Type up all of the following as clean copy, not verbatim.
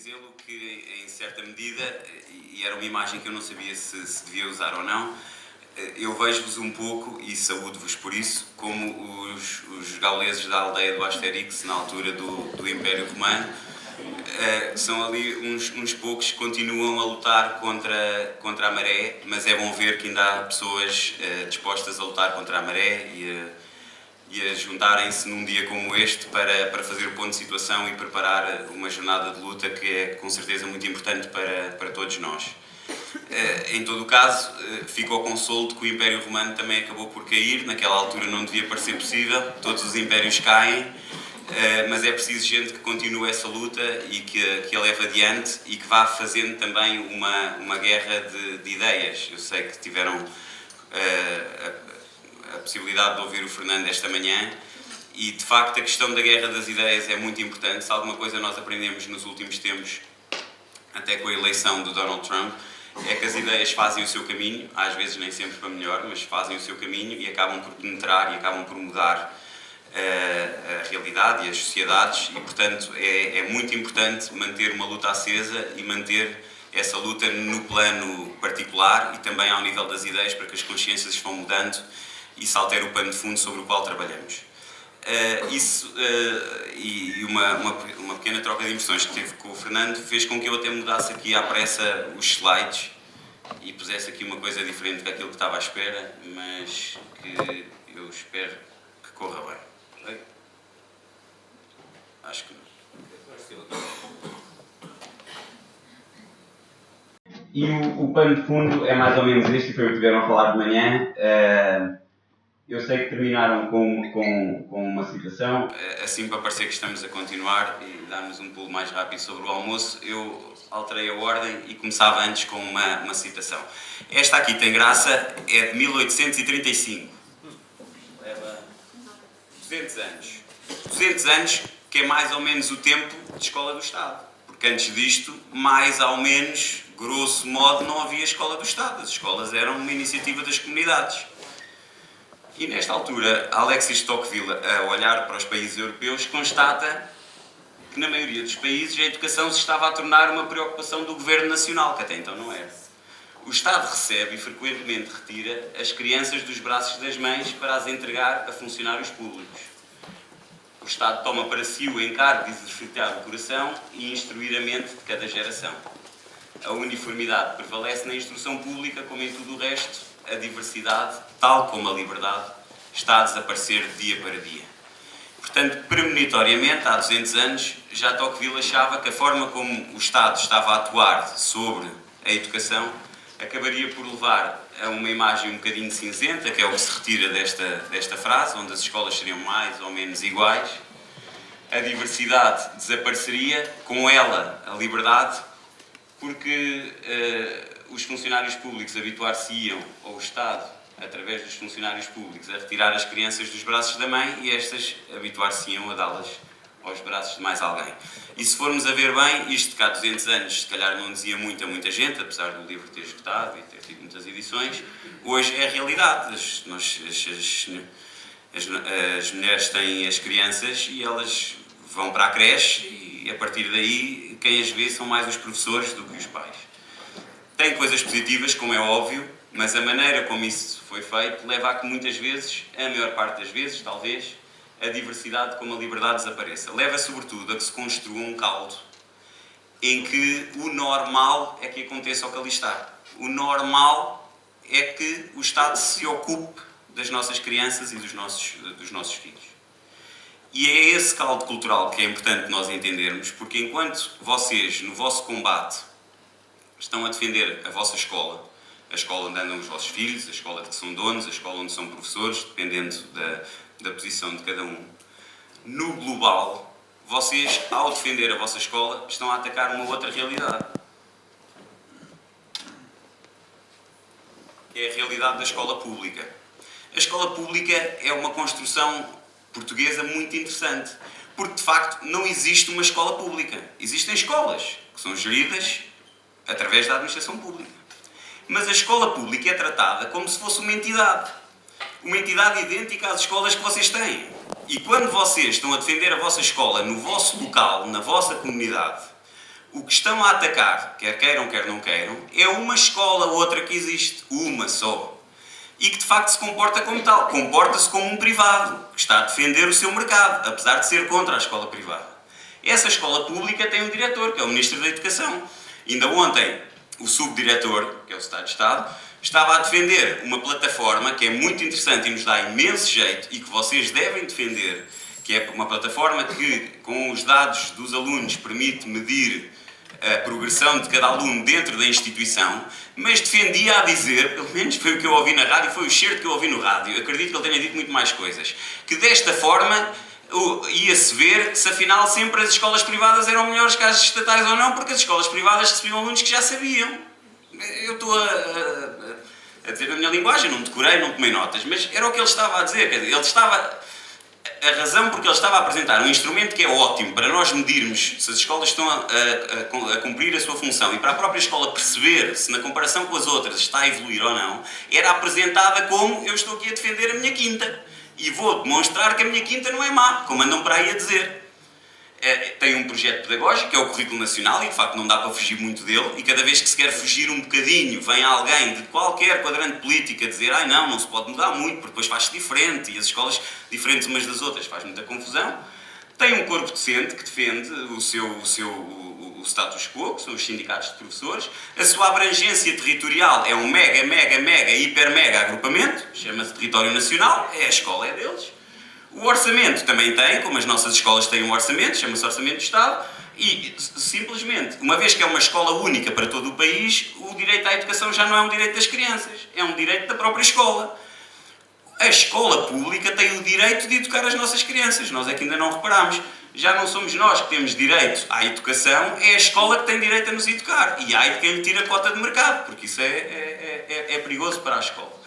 dizê-lo que, em certa medida, e era uma imagem que eu não sabia se devia usar ou não, eu vejo-vos um pouco, e saúdo-vos por isso, como os gauleses da aldeia do Asterix, na altura do Império Romano. São ali uns poucos que continuam a lutar contra a maré, mas é bom ver que ainda há pessoas dispostas a lutar contra a maré e a juntarem-se num dia como este para fazer o ponto de situação e preparar uma jornada de luta que é com certeza muito importante para todos nós. Em todo o caso, fico ao consolo de que o Império Romano também acabou por cair. Naquela altura não devia parecer possível, todos os impérios caem, mas é preciso gente que continue essa luta e que a leve adiante e que vá fazendo também uma guerra de ideias. Eu sei que tiveram a possibilidade de ouvir o Fernando esta manhã e, de facto, a questão da guerra das ideias é muito importante. Se alguma coisa nós aprendemos nos últimos tempos, até com a eleição do Donald Trump, é que as ideias fazem o seu caminho, às vezes nem sempre para melhor, mas fazem o seu caminho e acabam por penetrar e acabam por mudar a realidade e as sociedades e, portanto, é muito importante manter uma luta acesa e manter essa luta no plano particular e também ao nível das ideias para que as consciências vão mudando e se altere o pano de fundo sobre o qual trabalhamos. E uma pequena troca de impressões que tive com o Fernando fez com que eu até mudasse aqui à pressa os slides e pusesse aqui uma coisa diferente daquilo que estava à espera, mas que eu espero que corra bem. Okay? Acho que não. E o pano de fundo é mais ou menos este, foi o que tiveram a falar de manhã. Eu sei que terminaram com uma citação. Assim, para parecer que estamos a continuar e darmos um pulo mais rápido sobre o almoço, eu alterei a ordem e começava antes com uma citação. Esta aqui tem graça, é de 1835. Leva 200 anos. 200 anos, que é mais ou menos o tempo de Escola do Estado. Porque antes disto, mais ou menos, grosso modo, não havia Escola do Estado. As escolas eram uma iniciativa das comunidades. E nesta altura, Alexis de Tocqueville, a olhar para os países europeus, constata que na maioria dos países a educação se estava a tornar uma preocupação do governo nacional, que até então não era. O Estado recebe e frequentemente retira as crianças dos braços das mães para as entregar a funcionários públicos. O Estado toma para si o encargo de exercitar o coração e instruir a mente de cada geração. A uniformidade prevalece na instrução pública, como em tudo o resto. A diversidade, tal como a liberdade, está a desaparecer de dia para dia. Portanto, premonitoriamente, há 200 anos, já Tocqueville achava que a forma como o Estado estava a atuar sobre a educação acabaria por levar a uma imagem um bocadinho cinzenta, que é o que se retira desta frase, onde as escolas seriam mais ou menos iguais. A diversidade desapareceria, com ela a liberdade, porque os funcionários públicos habituar-se-iam ao Estado, através dos funcionários públicos, a retirar as crianças dos braços da mãe e estas habituar-se-iam a dá-las aos braços de mais alguém. E se formos a ver bem, isto que há 200 anos se calhar não dizia muita gente, apesar do livro ter esgotado e ter tido muitas edições, hoje é a realidade. As mulheres têm as crianças e elas vão para a creche e a partir daí quem as vê são mais os professores do que os pais. Tem coisas positivas, como é óbvio, mas a maneira como isso foi feito leva a que muitas vezes, a maior parte das vezes, talvez, a diversidade como a liberdade desapareça. Leva sobretudo a que se construa um caldo em que o normal é que aconteça o que ali está. O normal é que o Estado se ocupe das nossas crianças e dos nossos filhos. E é esse caldo cultural que é importante nós entendermos, porque enquanto vocês, no vosso combate, estão a defender a vossa escola, a escola onde andam os vossos filhos, a escola de que são donos, a escola onde são professores, dependendo da posição de cada um. No global, vocês, ao defender a vossa escola, estão a atacar uma outra realidade. Que é a realidade da escola pública. A escola pública é uma construção portuguesa muito interessante, porque, de facto, não existe uma escola pública. Existem escolas que são geridas através da administração pública. Mas a escola pública é tratada como se fosse uma entidade idêntica às escolas que vocês têm. E quando vocês estão a defender a vossa escola no vosso local, na vossa comunidade, O que estão a atacar, quer queiram, quer não queiram, é uma escola ou outra que existe. Uma só. E que de facto se comporta como tal. Comporta-se como um privado, que está a defender o seu mercado, apesar de ser contra a escola privada. Essa escola pública tem um diretor, que é o Ministro da Educação. Ainda ontem, o subdiretor, que é o Secretário de Estado, estava a defender uma plataforma que é muito interessante e nos dá imenso jeito e que vocês devem defender, que é uma plataforma que, com os dados dos alunos, permite medir a progressão de cada aluno dentro da instituição, mas defendia a dizer, pelo menos foi o que eu ouvi na rádio, foi o cheiro que eu ouvi no rádio, acredito que ele tenha dito muito mais coisas, que desta forma ia-se ver se afinal sempre as escolas privadas eram melhores que as estatais ou não, porque as escolas privadas recebiam alunos que já sabiam. Eu estou a dizer na minha linguagem, não decorei, não tomei notas, mas era o que ele estava a dizer, quer dizer, ele estava... A razão porque ele estava a apresentar um instrumento que é ótimo para nós medirmos se as escolas estão a cumprir a sua função e para a própria escola perceber se na comparação com as outras está a evoluir ou não, era apresentada como eu estou aqui a defender a minha quinta e vou demonstrar que a minha quinta não é má, como andam para aí a dizer. Tem um projeto pedagógico, que é o Currículo Nacional, e de facto não dá para fugir muito dele, e cada vez que se quer fugir um bocadinho, vem alguém de qualquer quadrante político a dizer ai não se pode mudar muito, porque depois faz-se diferente, e as escolas diferentes umas das outras faz muita confusão. Tem um corpo docente que defende o status quo, que são os sindicatos de professores, a sua abrangência territorial é um hiper mega agrupamento, chama-se Território Nacional, a escola é deles. O orçamento também tem, como as nossas escolas têm um orçamento, chama-se Orçamento do Estado, e simplesmente, uma vez que é uma escola única para todo o país, o direito à educação já não é um direito das crianças, é um direito da própria escola. A escola pública tem o direito de educar as nossas crianças, nós é que ainda não reparamos. Já não somos nós que temos direito à educação, é a escola que tem direito a nos educar. E há de quem lhe tira a cota de mercado, porque isso é perigoso para a escola.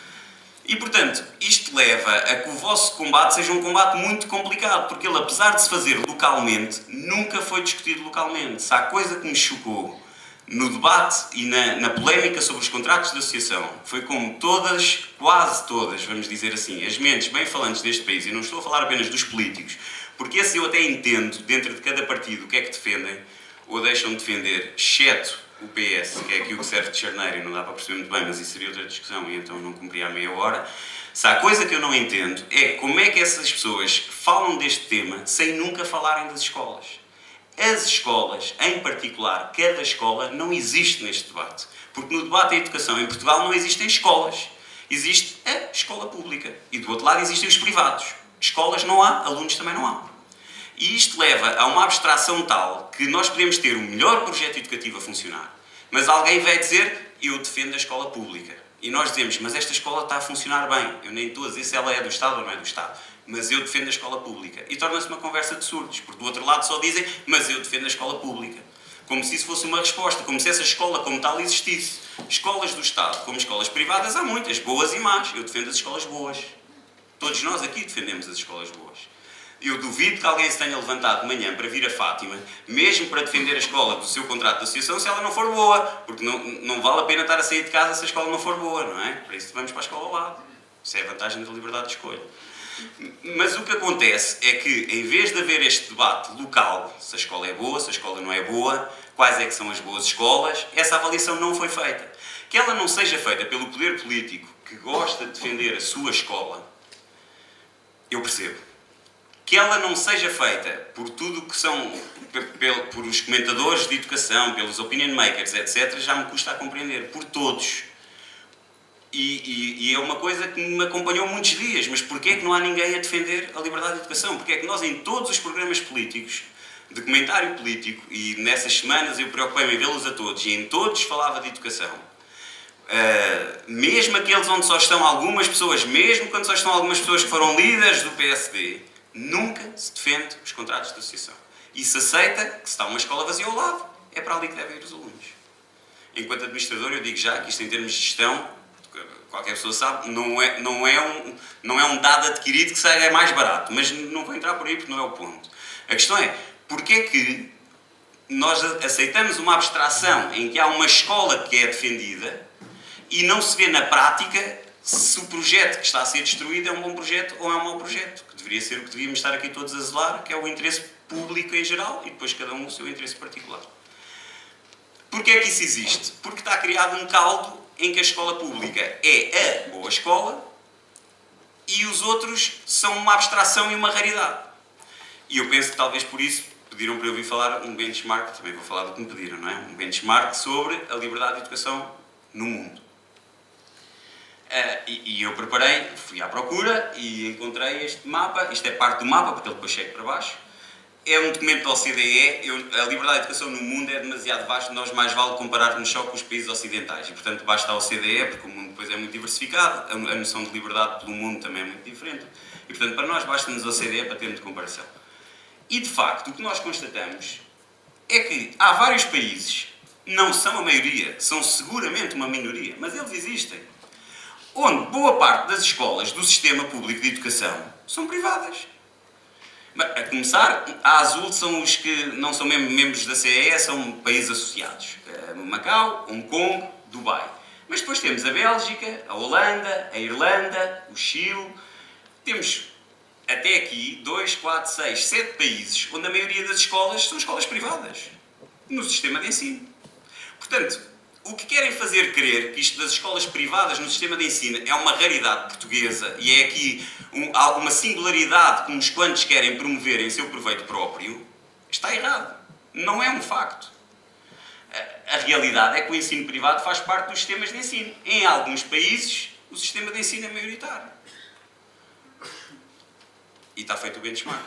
E, portanto, isto leva a que o vosso combate seja um combate muito complicado, porque ele, apesar de se fazer localmente, nunca foi discutido localmente. Se há coisa que me chocou no debate e na polémica sobre os contratos de associação, foi como todas, quase todas, vamos dizer assim, as mentes bem falantes deste país, e não estou a falar apenas dos políticos, porque esse eu até entendo, dentro de cada partido, o que é que defendem ou deixam de defender, exceto o PS, que é aqui o que serve de charneiro e não dá para perceber muito bem, mas isso seria outra discussão e então não cumpria a meia hora. Se há coisa que eu não entendo é como é que essas pessoas falam deste tema sem nunca falarem das escolas. As escolas, em particular, cada escola, não existe neste debate. Porque no debate da educação em Portugal não existem escolas. Existe a escola pública. E do outro lado existem os privados. Escolas não há, alunos também não há. E isto leva a uma abstração tal que nós podemos ter o melhor projeto educativo a funcionar, mas alguém vai dizer, eu defendo a escola pública. E nós dizemos, mas esta escola está a funcionar bem. Eu nem estou a dizer se ela é do Estado ou não é do Estado. Mas eu defendo a escola pública. E torna-se uma conversa de surdos, porque do outro lado só dizem, mas eu defendo a escola pública. Como se isso fosse uma resposta, como se essa escola como tal existisse. Escolas do Estado, como escolas privadas, há muitas, boas e más. Eu defendo as escolas boas. Todos nós aqui defendemos as escolas boas. Eu duvido que alguém se tenha levantado de manhã para vir a Fátima, mesmo para defender a escola do seu contrato de associação, se ela não for boa. Porque não vale a pena estar a sair de casa se a escola não for boa, não é? Para isso vamos para a escola ao lado. Isso é a vantagem da liberdade de escolha. Mas o que acontece é que, em vez de haver este debate local, se a escola é boa, se a escola não é boa, quais é que são as boas escolas, essa avaliação não foi feita. Que ela não seja feita pelo poder político que gosta de defender a sua escola, eu percebo. Que ela não seja feita por tudo que são, por os comentadores de educação, pelos opinion makers, etc., já me custa a compreender. Por todos. E é uma coisa que me acompanhou muitos dias. Mas porquê é que não há ninguém a defender a liberdade de educação? Porquê é que nós, em todos os programas políticos, de comentário político, e nessas semanas eu preocupei-me em vê-los a todos, e em todos falava de educação, mesmo aqueles onde só estão algumas pessoas, mesmo quando só estão algumas pessoas que foram líderes do PSD, nunca se defende os contratos de associação. E se aceita que se está uma escola vazia ao lado, é para ali que devem ir os alunos. Enquanto administrador, eu digo já que isto em termos de gestão, qualquer pessoa sabe, não é um dado adquirido que seja mais barato. Mas não vou entrar por aí porque não é o ponto. A questão é, porquê é que nós aceitamos uma abstração em que há uma escola que é defendida e não se vê na prática se o projeto que está a ser destruído é um bom projeto ou é um mau projeto? Que deveria ser o que devíamos estar aqui todos a zelar, que é o interesse público em geral e depois cada um o seu interesse particular. Porquê é que isso existe? Porque está criado um caldo em que a escola pública é a boa escola e os outros são uma abstração e uma raridade. E eu penso que talvez por isso pediram para eu vir falar um benchmark, também vou falar do que me pediram, não é? Um benchmark sobre a liberdade de educação no mundo. E eu preparei, fui à procura e encontrei este mapa. Isto é parte do mapa, porque ele depois chega para baixo. É um documento da OCDE. A liberdade de educação no mundo é demasiado vasto, nós mais vale compararmos só com os países ocidentais. E, portanto, basta a OCDE, porque o mundo depois é muito diversificado, a noção de liberdade pelo mundo também é muito diferente. E, portanto, para nós basta-nos a OCDE para termos de comparação. E, de facto, o que nós constatamos é que há vários países, não são a maioria, são seguramente uma minoria, mas eles existem, onde boa parte das escolas do sistema público de educação são privadas. A começar, a azul são os que não são mesmo membros da CEE, são países associados. Macau, Hong Kong, Dubai. Mas depois temos a Bélgica, a Holanda, a Irlanda, o Chile. Temos até aqui 2, 4, 6, 7 países onde a maioria das escolas são escolas privadas no sistema de ensino. Portanto, o que querem fazer crer que isto das escolas privadas no sistema de ensino é uma raridade portuguesa e é aqui alguma singularidade que uns quantos querem promover em seu proveito próprio, está errado. Não é um facto. A realidade é que o ensino privado faz parte dos sistemas de ensino. Em alguns países, o sistema de ensino é maioritário. E está feito o benchmark.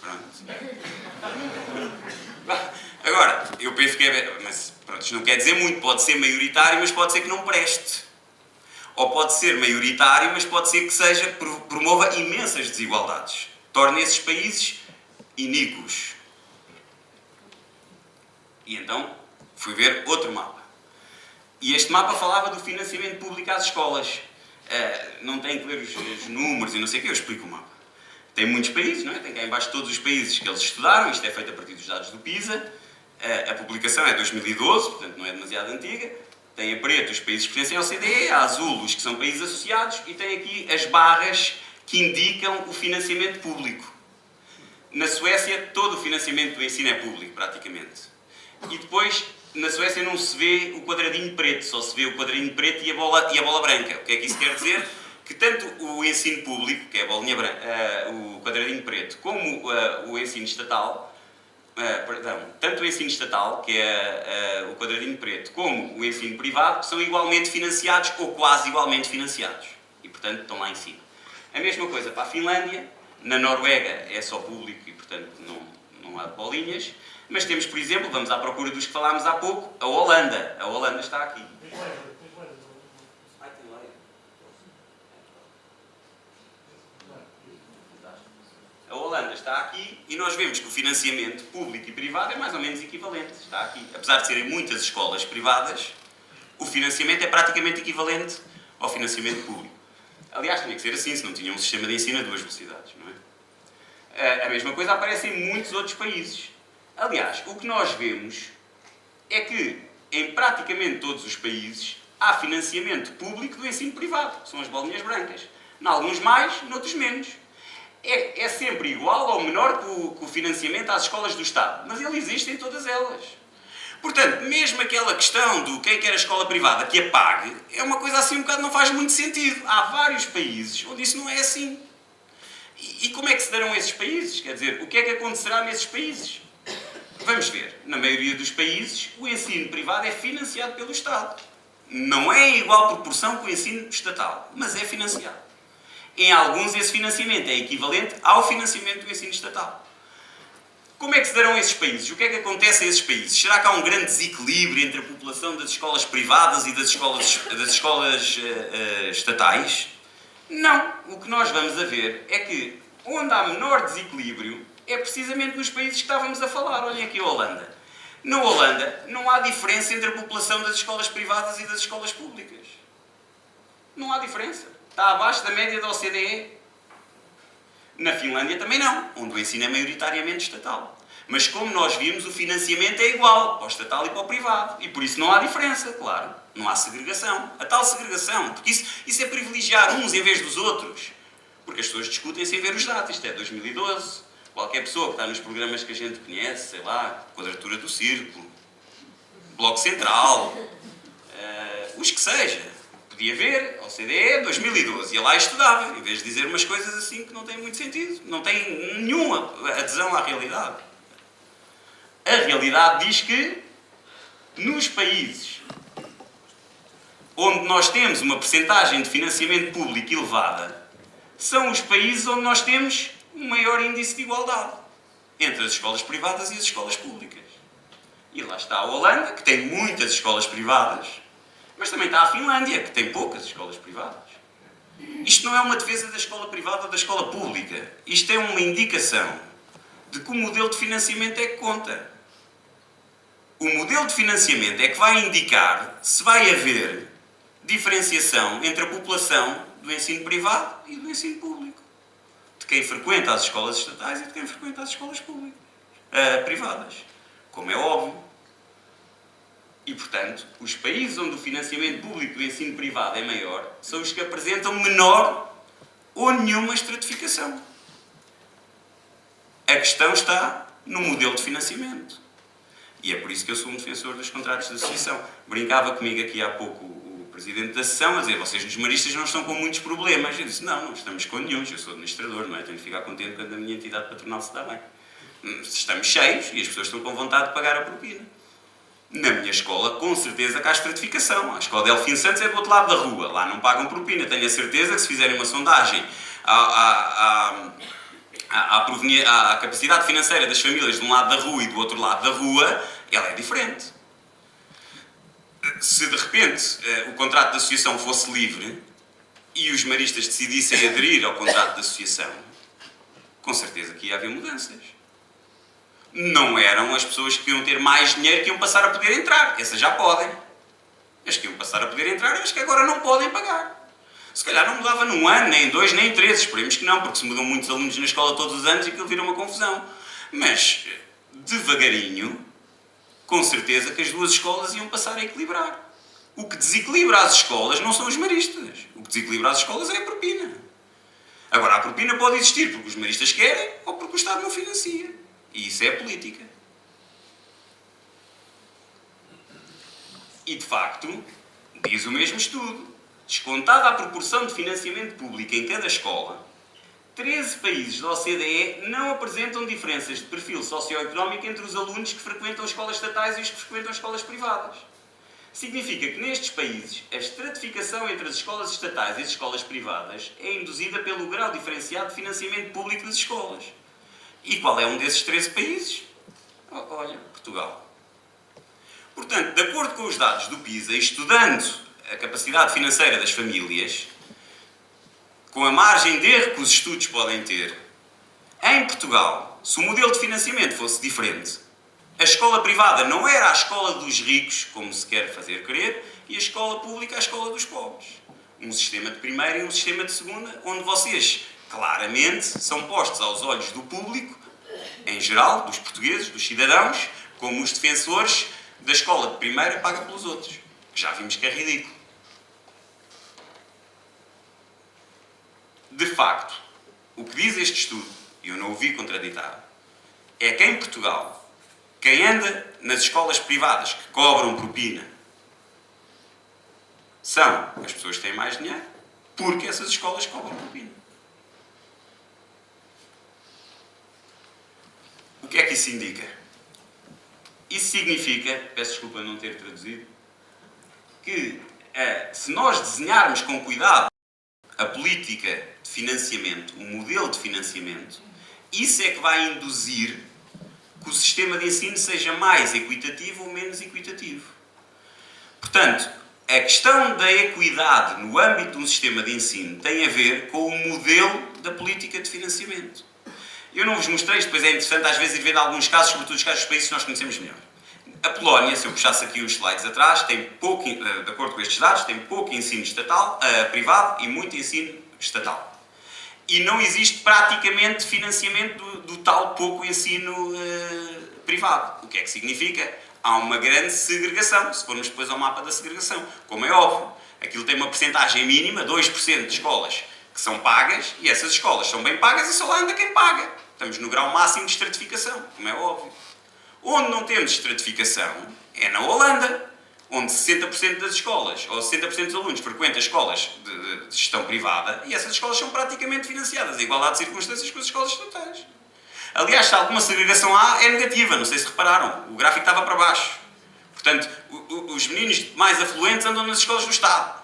Pronto. Agora, eu penso que é... Mas, pronto, isto não quer dizer muito. Pode ser maioritário, mas pode ser que não preste. Ou pode ser maioritário, mas pode ser que promova imensas desigualdades. Torne esses países iníquos. E então, fui ver outro mapa. E este mapa falava do financiamento público às escolas. Não tem que ler os números e não sei o que, eu explico o mapa. Tem muitos países, não é? Tem cá em baixo todos os países que eles estudaram, isto é feito a partir dos dados do PISA. A publicação é de 2012, portanto não é demasiado antiga. Tem a preto os países que pertencem ao OCDE, a azul os que são países associados e tem aqui as barras que indicam o financiamento público. Na Suécia, todo o financiamento do ensino é público, praticamente. E depois, na Suécia não se vê o quadradinho preto, só se vê o quadradinho preto e a bola branca. O que é que isso quer dizer? Que tanto o ensino público, que é a bolinha branca, o quadradinho preto, como o ensino estatal, tanto o ensino estatal, que é o quadradinho preto, como o ensino privado, são igualmente financiados ou quase igualmente financiados. E, portanto, estão lá em cima. A mesma coisa para a Finlândia. Na Noruega é só público e, portanto, não há bolinhas. Mas temos, por exemplo, vamos à procura dos que falámos há pouco, a Holanda. A Holanda está aqui. A Holanda está aqui e nós vemos que o financiamento público e privado é mais ou menos equivalente. Está aqui. Apesar de serem muitas escolas privadas, o financiamento é praticamente equivalente ao financiamento público. Aliás, tinha que ser assim, se não tinha um sistema de ensino a duas velocidades, não é? A mesma coisa aparece em muitos outros países. Aliás, o que nós vemos é que em praticamente todos os países há financiamento público do ensino privado, que são as bolinhas brancas. Em alguns mais, noutros menos. É sempre igual ou menor que o financiamento às escolas do Estado, mas ele existe em todas elas. Portanto, mesmo aquela questão do quem quer a escola privada que a pague, é uma coisa assim um bocado não faz muito sentido. Há vários países onde isso não é assim. E como é que se darão esses países? Quer dizer, o que é que acontecerá nesses países? Vamos ver. Na maioria dos países, o ensino privado é financiado pelo Estado. Não é em igual proporção que o ensino estatal, mas é financiado. Em alguns, esse financiamento é equivalente ao financiamento do ensino estatal. Como é que se darão esses países? O que é que acontece a esses países? Será que há um grande desequilíbrio entre a população das escolas privadas e das escolas estatais? Não. O que nós vamos a ver é que onde há menor desequilíbrio é precisamente nos países que estávamos a falar. Olhem aqui a Holanda. Na Holanda não há diferença entre a população das escolas privadas e das escolas públicas. Não há diferença. Está abaixo da média da OCDE. Na Finlândia também não, onde o ensino é maioritariamente estatal. Mas como nós vimos, o financiamento é igual para o estatal e para o privado. E por isso não há diferença, claro. Não há segregação. A tal segregação. Porque isso é privilegiar uns em vez dos outros. Porque as pessoas discutem sem ver os dados. Isto é 2012. Qualquer pessoa que está nos programas que a gente conhece, sei lá, quadratura do círculo, Bloco Central, os que seja. Podia ver, OCDE 2012, ia lá e estudava, em vez de dizer umas coisas assim que não têm muito sentido, não têm nenhuma adesão à realidade. A realidade diz que nos países onde nós temos uma percentagem de financiamento público elevada, são os países onde nós temos um maior índice de igualdade entre as escolas privadas e as escolas públicas. E lá está a Holanda, que tem muitas escolas privadas, mas também está a Finlândia, que tem poucas escolas privadas. Isto não é uma defesa da escola privada ou da escola pública. Isto é uma indicação de que o modelo de financiamento é que conta. O modelo de financiamento é que vai indicar se vai haver diferenciação entre a população do ensino privado e do ensino público. De quem frequenta as escolas estatais e de quem frequenta as escolas públicas, privadas. Como é óbvio. E, portanto, os países onde o financiamento público do ensino privado é maior são os que apresentam menor ou nenhuma estratificação. A questão está no modelo de financiamento. E é por isso que eu sou um defensor dos contratos de associação. Brincava comigo aqui há pouco o presidente da sessão a dizer: vocês nos maristas não estão com muitos problemas. Eu disse: não estamos com nenhum. Eu sou administrador, não é? Tenho de ficar contente quando a minha entidade patronal se dá bem. Estamos cheios e as pessoas estão com vontade de pagar a propina. Na minha escola, com certeza que há estratificação. A escola de Delfim Santos é do outro lado da rua. Lá não pagam propina. Tenho a certeza que se fizerem uma sondagem à capacidade financeira das famílias de um lado da rua e do outro lado da rua, ela é diferente. Se de repente o contrato de associação fosse livre e os maristas decidissem aderir ao contrato de associação, com certeza que ia haver mudanças. Não eram as pessoas que iam ter mais dinheiro que iam passar a poder entrar. Essas já podem. As que iam passar a poder entrar, as que agora não podem pagar. Se calhar não mudava num ano, nem em 2, nem em 3. Esperemos que não, porque se mudam muitos alunos na escola todos os anos e aquilo vira uma confusão. Mas, devagarinho, com certeza que as duas escolas iam passar a equilibrar. O que desequilibra as escolas não são os maristas. O que desequilibra as escolas é a propina. Agora, a propina pode existir porque os maristas querem ou porque o Estado não financia. E isso é política. E, de facto, diz o mesmo estudo. Descontada a proporção de financiamento público em cada escola, 13 países da OCDE não apresentam diferenças de perfil socioeconómico entre os alunos que frequentam escolas estatais e os que frequentam escolas privadas. Significa que nestes países a estratificação entre as escolas estatais e as escolas privadas é induzida pelo grau diferenciado de financiamento público das escolas. E qual é um desses 13 países? Olha, Portugal. Portanto, de acordo com os dados do PISA, estudando a capacidade financeira das famílias, com a margem de erro que os estudos podem ter, em Portugal, se o modelo de financiamento fosse diferente, a escola privada não era a escola dos ricos, como se quer fazer crer, e a escola pública a escola dos pobres. Um sistema de primeira e um sistema de segunda, onde vocês, claramente, são postos aos olhos do público, em geral, dos portugueses, dos cidadãos, como os defensores da escola de primeira paga pelos outros. Que já vimos que é ridículo. De facto, o que diz este estudo, e eu não o vi contraditado, é que em Portugal, quem anda nas escolas privadas que cobram propina são as pessoas que têm mais dinheiro, porque essas escolas cobram propina. O que é que isso indica? Isso significa, peço desculpa não ter traduzido, que se nós desenharmos com cuidado a política de financiamento, o modelo de financiamento, isso é que vai induzir que o sistema de ensino seja mais equitativo ou menos equitativo. Portanto, a questão da equidade no âmbito de um sistema de ensino tem a ver com o modelo da política de financiamento. Eu não vos mostrei, depois é interessante às vezes ir ver alguns casos, sobretudo os casos dos países que nós conhecemos melhor. A Polónia, se eu puxasse aqui os slides atrás, tem pouco, de acordo com estes dados, tem pouco ensino estatal, privado e muito ensino estatal. E não existe praticamente financiamento do tal pouco ensino privado. O que é que significa? Há uma grande segregação, se formos depois ao mapa da segregação. Como é óbvio, aquilo tem uma percentagem mínima, 2% de escolas que são pagas, e essas escolas são bem pagas e só lá anda quem paga. Estamos no grau máximo de estratificação, como é óbvio. Onde não temos estratificação é na Holanda, onde 60% das escolas, ou 60% dos alunos frequentam escolas de gestão privada, e essas escolas são praticamente financiadas em igualdade de circunstâncias com as escolas estatais. Aliás, se alguma segregação há, é negativa, não sei se repararam, o gráfico estava para baixo. Portanto, os meninos mais afluentes andam nas escolas do Estado.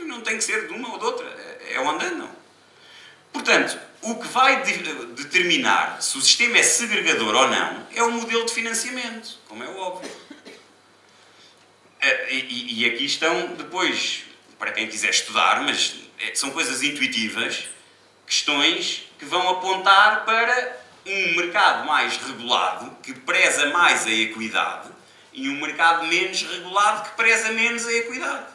Não tem que ser de uma ou de outra, é onde andam. Portanto, o que vai determinar se o sistema é segregador ou não é o modelo de financiamento, como é óbvio. E aqui estão, depois, para quem quiser estudar, mas são coisas intuitivas, questões que vão apontar para um mercado mais regulado, que preza mais a equidade, e um mercado menos regulado, que preza menos a equidade.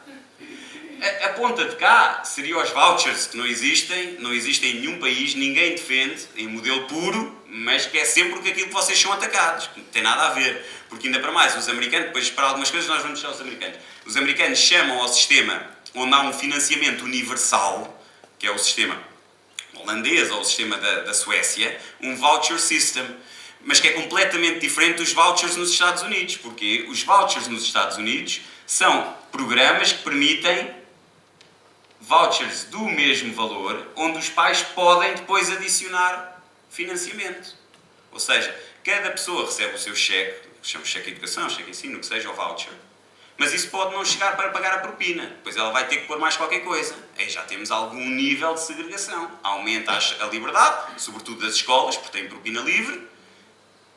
A ponta de cá seria os vouchers, que não existem em nenhum país, ninguém defende, em modelo puro, mas que é sempre porque aquilo que vocês são atacados, que não tem nada a ver. Porque ainda para mais, os americanos, depois para algumas coisas nós vamos deixar os americanos. Os americanos chamam ao sistema onde há um financiamento universal, que é o sistema holandês ou o sistema da Suécia, um voucher system, mas que é completamente diferente dos vouchers nos Estados Unidos, porque os vouchers nos Estados Unidos são programas que permitem vouchers do mesmo valor, onde os pais podem depois adicionar financiamento. Ou seja, cada pessoa recebe o seu cheque, chama cheque de educação, cheque de ensino, o que seja, o voucher, mas isso pode não chegar para pagar a propina, depois ela vai ter que pôr mais qualquer coisa. Aí já temos algum nível de segregação. Aumenta a liberdade, sobretudo das escolas, porque têm propina livre,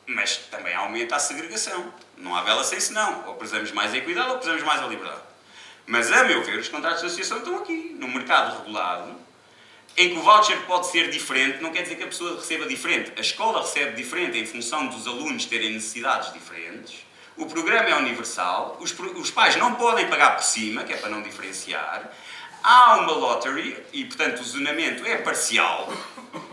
mas também aumenta a segregação. Não há vela sem senão. Ou prezamos mais a equidade ou prezamos mais a liberdade. Mas, a meu ver, os contratos de associação estão aqui, no mercado regulado, em que o voucher pode ser diferente, não quer dizer que a pessoa receba diferente. A escola recebe diferente em função dos alunos terem necessidades diferentes. O programa é universal, os pais não podem pagar por cima, que é para não diferenciar. Há uma lottery e, portanto, o zonamento é parcial.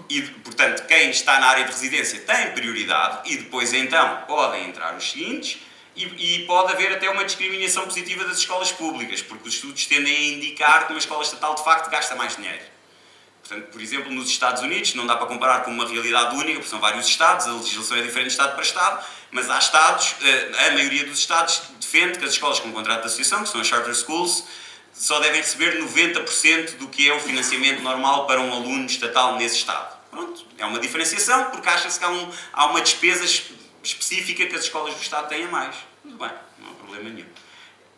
E, portanto, quem está na área de residência tem prioridade e depois, então, podem entrar os seguintes. E pode haver até uma discriminação positiva das escolas públicas, porque os estudos tendem a indicar que uma escola estatal, de facto, gasta mais dinheiro. Portanto, por exemplo, nos Estados Unidos, não dá para comparar com uma realidade única, porque são vários Estados, a legislação é diferente de Estado para Estado, mas há Estados, a maioria dos Estados defende que as escolas com contrato de associação, que são as charter schools, só devem receber 90% do que é o financiamento normal para um aluno estatal nesse Estado. Pronto, é uma diferenciação, porque acha-se que há uma despesa específica que as escolas do Estado têm a mais. Tudo bem, não há problema nenhum.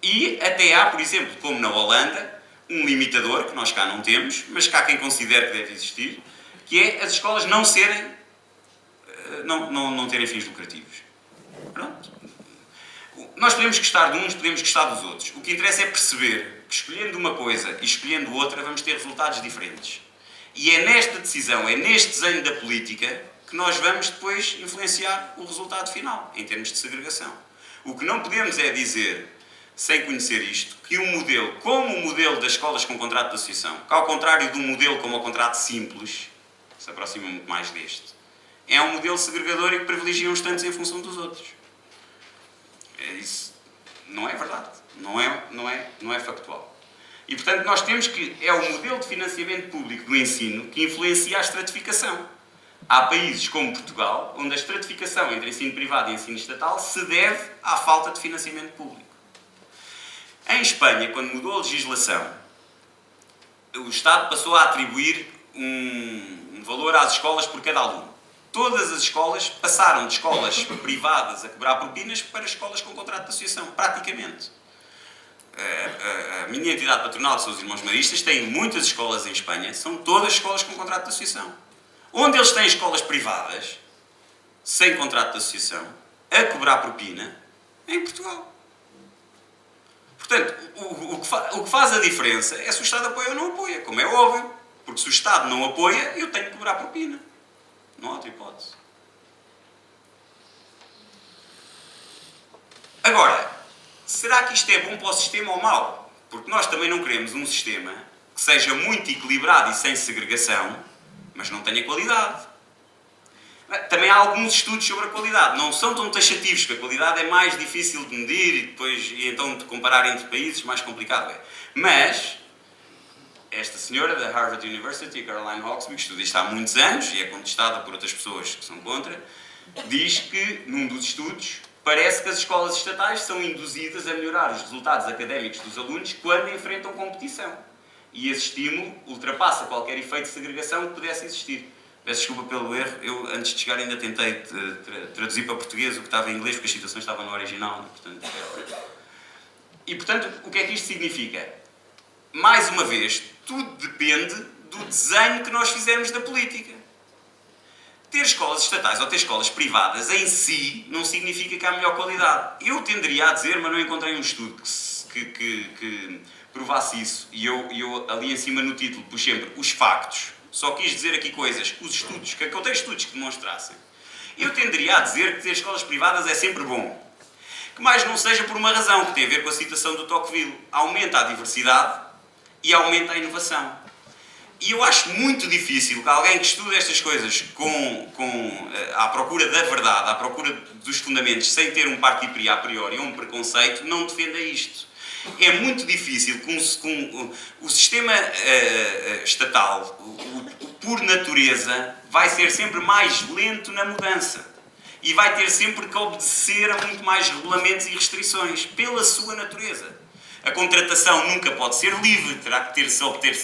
E até há, por exemplo, como na Holanda, um limitador, que nós cá não temos, mas que há quem considere que deve existir, que é as escolas não terem fins lucrativos. Pronto. Nós podemos gostar de uns, podemos gostar dos outros. O que interessa é perceber que escolhendo uma coisa e escolhendo outra vamos ter resultados diferentes. E é nesta decisão, é neste desenho da política que nós vamos depois influenciar o resultado final, em termos de segregação. O que não podemos é dizer, sem conhecer isto, que um modelo, como o modelo das escolas com contrato de associação, que ao contrário de um modelo como o contrato simples, se aproxima muito mais deste, é um modelo segregador e que privilegia uns tantos em função dos outros. Isso não é verdade. Não é factual. E, portanto, nós temos que... É o modelo de financiamento público do ensino que influencia a estratificação. Há países como Portugal, onde a estratificação entre ensino privado e ensino estatal se deve à falta de financiamento público. Em Espanha, quando mudou a legislação, o Estado passou a atribuir um valor às escolas por cada aluno. Todas as escolas passaram de escolas privadas a cobrar propinas para escolas com contrato de associação, praticamente. A minha entidade patronal, que são os Irmãos Maristas, tem muitas escolas em Espanha, são todas escolas com contrato de associação. Onde eles têm escolas privadas, sem contrato de associação, a cobrar propina, é em Portugal. Portanto, o que faz a diferença é se o Estado apoia ou não apoia, como é óbvio. Porque se o Estado não apoia, eu tenho que cobrar propina. Não há outra hipótese. Agora, será que isto é bom para o sistema ou mau? Porque nós também não queremos um sistema que seja muito equilibrado e sem segregação, mas não tenha qualidade. Também há alguns estudos sobre a qualidade. Não são tão taxativos, porque a qualidade é mais difícil de medir e então de comparar entre países, mais complicado é. Mas esta senhora da Harvard University, Caroline Hawksby, que estuda isto há muitos anos e é contestada por outras pessoas que são contra, diz que, num dos estudos, Parece que as escolas estatais são induzidas a melhorar os resultados académicos dos alunos quando enfrentam competição. E esse estímulo ultrapassa qualquer efeito de segregação que pudesse existir. Peço desculpa pelo erro, eu antes de chegar ainda tentei traduzir para português o que estava em inglês, porque as citações estavam no original. E, portanto, o que é que isto significa? Mais uma vez, tudo depende do desenho que nós fizermos da política. Ter escolas estatais ou ter escolas privadas em si não significa que há melhor qualidade. Eu tenderia a dizer, mas não encontrei um estudo que provasse isso. E eu ali em cima no título pus sempre os factos. Só quis dizer aqui coisas, os estudos, que eu tenho estudos que demonstrassem. Eu tenderia a dizer que ter escolas privadas é sempre bom. Que mais não seja por uma razão, que tem a ver com a citação do Tocqueville. Aumenta a diversidade e aumenta a inovação. E eu acho muito difícil que alguém que estuda estas coisas à procura da verdade, à procura dos fundamentos, sem ter um a priori ou um preconceito, não defenda isto. É muito difícil com o sistema estatal, por natureza, vai ser sempre mais lento na mudança. E vai ter sempre que obedecer a muito mais regulamentos e restrições, pela sua natureza. A contratação nunca pode ser livre, terá que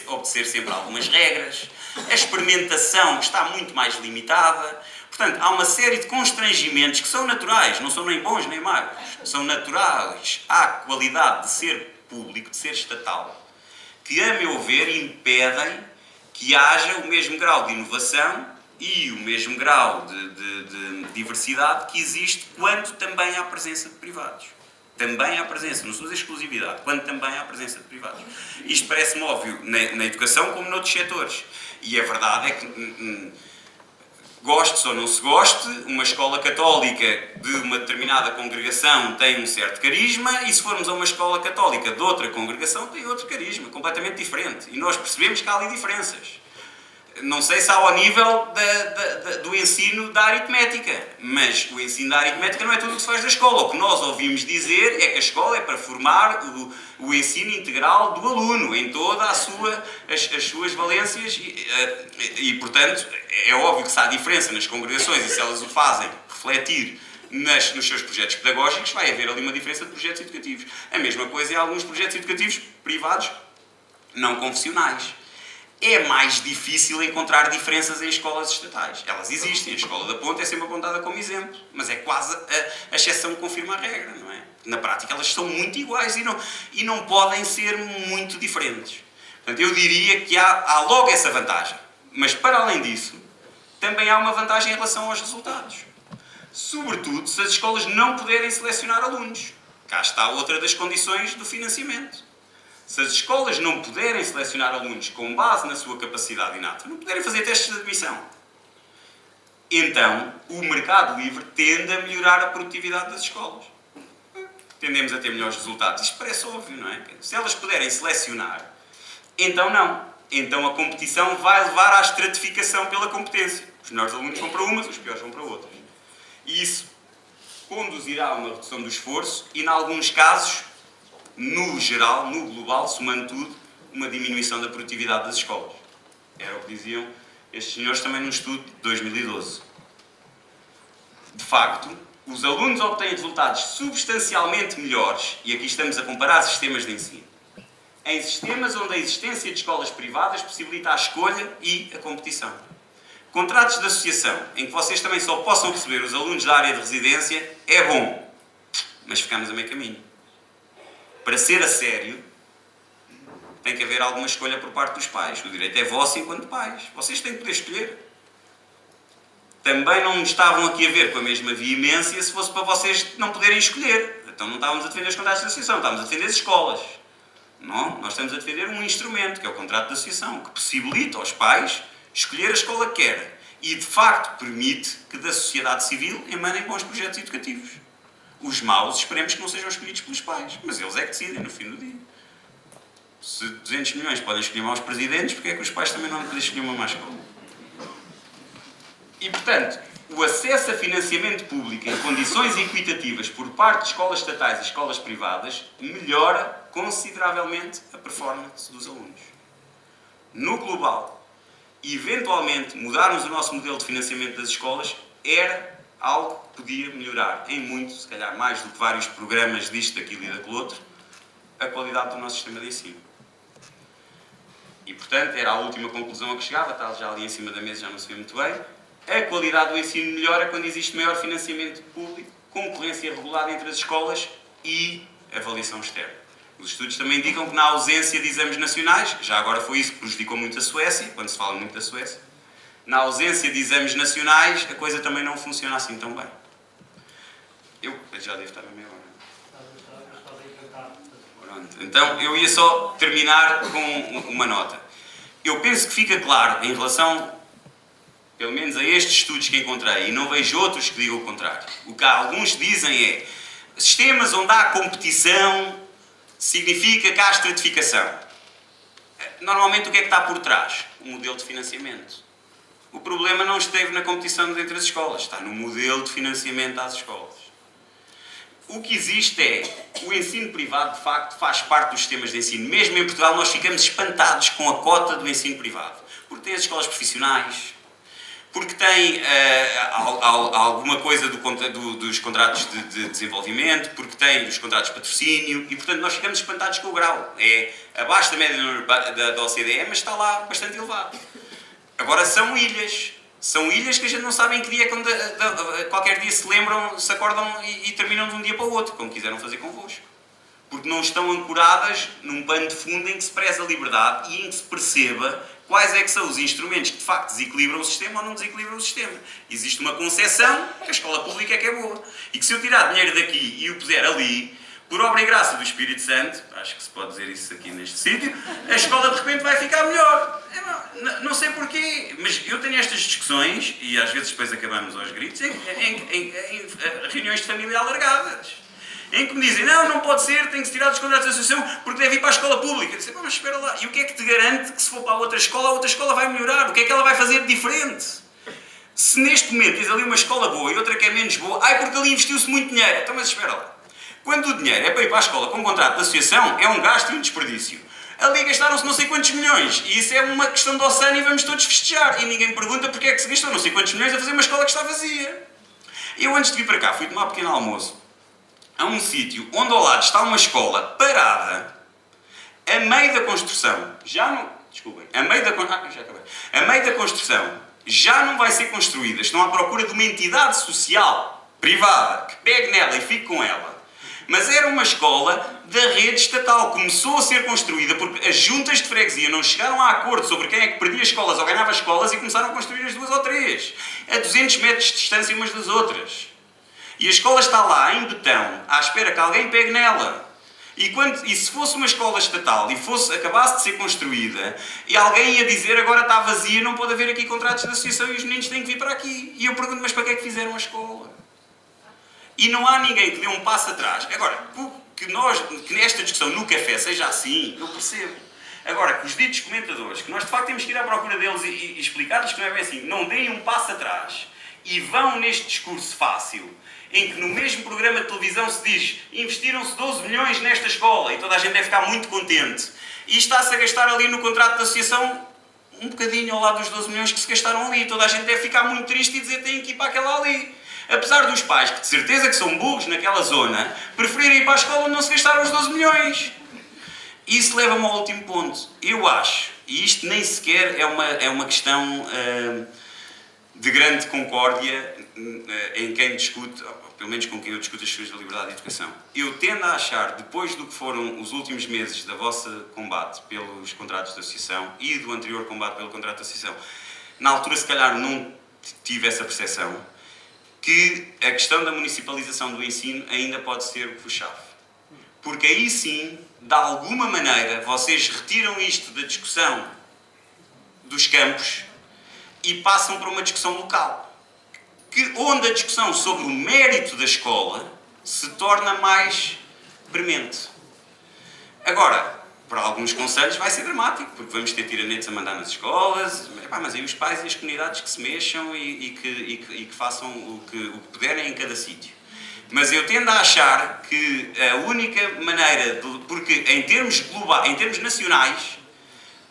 obedecer sempre a algumas regras. A experimentação está muito mais limitada. Portanto, há uma série de constrangimentos que são naturais, não são nem bons nem maus. São naturais à qualidade de ser público, de ser estatal, que, a meu ver, impedem que haja o mesmo grau de inovação e o mesmo grau de diversidade que existe quando também há presença de privados. Também há presença, não estou a dizer exclusividade, quando também há presença de privados. Isto parece-me óbvio na educação como noutros setores. E a verdade é que, goste ou não se goste, uma escola católica de uma determinada congregação tem um certo carisma e se formos a uma escola católica de outra congregação tem outro carisma, completamente diferente. E nós percebemos que há ali diferenças. Não sei se há ao nível do ensino da aritmética, mas o ensino da aritmética não é tudo o que se faz na escola. O que nós ouvimos dizer é que a escola é para formar o ensino integral do aluno, em todas as suas valências e, portanto, é óbvio que se há diferença nas congregações e se elas o fazem refletir nos seus projetos pedagógicos, vai haver ali uma diferença de projetos educativos. A mesma coisa em alguns projetos educativos privados não confessionais. É mais difícil encontrar diferenças em escolas estatais. Elas existem. A Escola da Ponte é sempre apontada como exemplo. Mas é quase a exceção que confirma a regra, não é? Na prática, elas são muito iguais e não podem ser muito diferentes. Portanto, eu diria que há logo essa vantagem. Mas, para além disso, também há uma vantagem em relação aos resultados. Sobretudo se as escolas não puderem selecionar alunos. Cá está outra das condições do financiamento. Se as escolas não puderem selecionar alunos com base na sua capacidade inata, não puderem fazer testes de admissão, então o mercado livre tende a melhorar a produtividade das escolas. Tendemos a ter melhores resultados. Isto parece óbvio, não é? Se elas puderem selecionar, então não. Então a competição vai levar à estratificação pela competência. Os melhores alunos vão para umas, os piores vão para outras. E isso conduzirá a uma redução do esforço e, em alguns casos, no geral, no global, somando tudo, uma diminuição da produtividade das escolas. Era o que diziam estes senhores também num estudo de 2012. De facto, os alunos obtêm resultados substancialmente melhores, e aqui estamos a comparar sistemas de ensino, em sistemas onde a existência de escolas privadas possibilita a escolha e a competição. Contratos de associação, em que vocês também só possam receber os alunos da área de residência, é bom, mas ficamos a meio caminho. Para ser a sério, tem que haver alguma escolha por parte dos pais. O direito é vosso enquanto pais. Vocês têm que poder escolher. Também não estavam aqui a ver com a mesma veemência se fosse para vocês não poderem escolher. Então não estávamos a defender os contratos de associação, estávamos a defender as escolas. Não? Nós estamos a defender um instrumento, que é o contrato de associação, que possibilita aos pais escolher a escola que querem. E, de facto, permite que da sociedade civil emanem bons projetos educativos. Os maus, esperemos que não sejam escolhidos pelos pais. Mas eles é que decidem, no fim do dia. Se 200 milhões podem escolher maus presidentes, porque é que os pais também não podem escolher uma má escola? E, portanto, o acesso a financiamento público em condições equitativas por parte de escolas estatais e escolas privadas melhora consideravelmente a performance dos alunos. No global, eventualmente, mudarmos o nosso modelo de financiamento das escolas era algo que podia melhorar em muito, se calhar mais do que vários programas disto, daquilo e daquele outro, a qualidade do nosso sistema de ensino. E, portanto, era a última conclusão a que chegava, está já ali em cima da mesa, já não se vê muito bem. A qualidade do ensino melhora quando existe maior financiamento público, concorrência regulada entre as escolas e avaliação externa. Os estudos também indicam que na ausência de exames nacionais, já agora foi isso que prejudicou muito a Suécia, quando se fala muito da Suécia, na ausência de exames nacionais, a coisa também não funciona assim tão bem. Eu já devo estar na meia hora. Pronto. Então, eu ia só terminar com uma nota. Eu penso que fica claro, em relação, pelo menos a estes estudos que encontrei, e não vejo outros que digam o contrário. O que alguns dizem é, sistemas onde há competição significa que há estratificação. Normalmente, o que é que está por trás? O modelo de financiamento. O problema não esteve na competição entre as escolas, está no modelo de financiamento às escolas. O que existe é, o ensino privado, de facto, faz parte dos sistemas de ensino. Mesmo em Portugal, nós ficamos espantados com a cota do ensino privado. Porque tem as escolas profissionais, porque tem alguma coisa dos contratos de desenvolvimento, porque tem os contratos de patrocínio, e, portanto, nós ficamos espantados com o grau. É abaixo da média da OCDE, mas está lá bastante elevado. Agora, são ilhas. São ilhas que a gente não sabe em que dia, quando qualquer dia se lembram, se acordam e terminam de um dia para o outro, como quiseram fazer convosco. Porque não estão ancoradas num pano de fundo em que se preza a liberdade e em que se perceba quais é que são os instrumentos que de facto desequilibram o sistema ou não desequilibram o sistema. Existe uma concepção que a escola pública é que é boa. E que se eu tirar dinheiro daqui e o puser ali, por obra e graça do Espírito Santo, acho que se pode dizer isso aqui neste sítio, a escola de repente vai ficar melhor. Não sei porquê, mas eu tenho estas discussões, e às vezes depois acabamos aos gritos, em reuniões de família alargadas, em que me dizem, não pode ser, tem que se tirar dos contratos de associação porque deve ir para a escola pública. Eu disse, mas espera lá, e o que é que te garante que se for para a outra escola vai melhorar? O que é que ela vai fazer de diferente? Se neste momento tens ali uma escola boa e outra que é menos boa, porque ali investiu-se muito dinheiro. Então, mas espera lá. Quando o dinheiro é para ir para a escola com um contrato de associação, é um gasto e um desperdício. Ali gastaram-se não sei quantos milhões. E isso é uma questão de Ossana e vamos todos festejar. E ninguém me pergunta porque é que se gastou não sei quantos milhões a fazer uma escola que está vazia. Eu, antes de vir para cá, fui tomar um pequeno almoço a um sítio onde ao lado está uma escola parada, a meio da construção. A meio da construção já não vai ser construída. Estão à procura de uma entidade social privada que pegue nela e fique com ela. Mas era uma escola da rede estatal. Começou a ser construída porque as juntas de freguesia não chegaram a acordo sobre quem é que perdia escolas ou ganhava escolas e começaram a construir as 2 ou 3, a 200 metros de distância umas das outras. E a escola está lá, em betão, à espera que alguém pegue nela. E se fosse uma escola estatal e acabasse de ser construída, e alguém ia dizer agora está vazia, não pode haver aqui contratos de associação e os meninos têm que vir para aqui. E eu pergunto, mas para que é que fizeram a escola? E não há ninguém que dê um passo atrás. Agora, que nesta discussão no café seja assim, eu percebo. Agora, que os ditos comentadores, que nós de facto temos que ir à procura deles e explicar-lhes que não é bem assim, não deem um passo atrás e vão neste discurso fácil, em que no mesmo programa de televisão se diz investiram-se 12 milhões nesta escola e toda a gente deve ficar muito contente. E está-se a gastar ali no contrato de associação um bocadinho ao lado dos 12 milhões que se gastaram ali. Toda a gente deve ficar muito triste e dizer que têm que ir para aquela ali. Apesar dos pais, que de certeza que são burros naquela zona, preferirem ir para a escola onde não se gastaram os 12 milhões. Isso leva-me ao último ponto. Eu acho, e isto nem sequer é uma questão de grande concórdia em quem discute, pelo menos com quem eu discuto as questões da liberdade de educação. Eu tendo a achar, depois do que foram os últimos meses da vossa combate pelos contratos de associação e do anterior combate pelo contrato de associação, na altura se calhar não tive essa percepção, que a questão da municipalização do ensino ainda pode ser o puxado. Porque aí sim, de alguma maneira, vocês retiram isto da discussão dos campos e passam para uma discussão local. Onde a discussão sobre o mérito da escola se torna mais premente. Agora, para alguns conselhos vai ser dramático, porque vamos ter tiranetes a mandar nas escolas, mas aí os pais e as comunidades que se mexam e que façam o que puderem em cada sítio. Mas eu tendo a achar que a única maneira, porque em termos globais, em termos nacionais,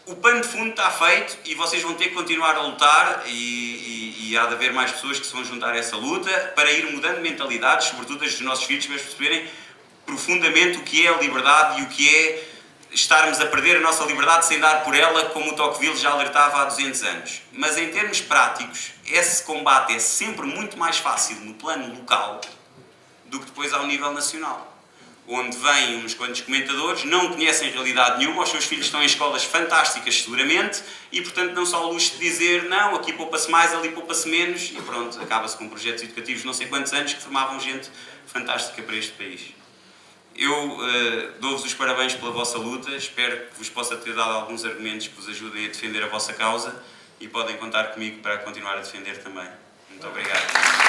O pano de fundo está feito e vocês vão ter que continuar a lutar e há de haver mais pessoas que se vão juntar a essa luta para ir mudando mentalidades, sobretudo as dos nossos filhos, para perceberem profundamente o que é a liberdade e o que é estarmos a perder a nossa liberdade sem dar por ela, como o Tocqueville já alertava há 200 anos. Mas em termos práticos, esse combate é sempre muito mais fácil no plano local do que depois ao nível nacional. Onde vêm uns quantos comentadores, não conhecem realidade nenhuma, os seus filhos estão em escolas fantásticas seguramente e portanto não só ao luxo de dizer não, aqui poupa-se mais, ali poupa-se menos e pronto, acaba-se com projetos educativos não sei quantos anos que formavam gente fantástica para este país. Eu dou-vos os parabéns pela vossa luta, espero que vos possa ter dado alguns argumentos que vos ajudem a defender a vossa causa e podem contar comigo para continuar a defender também. Muito obrigado.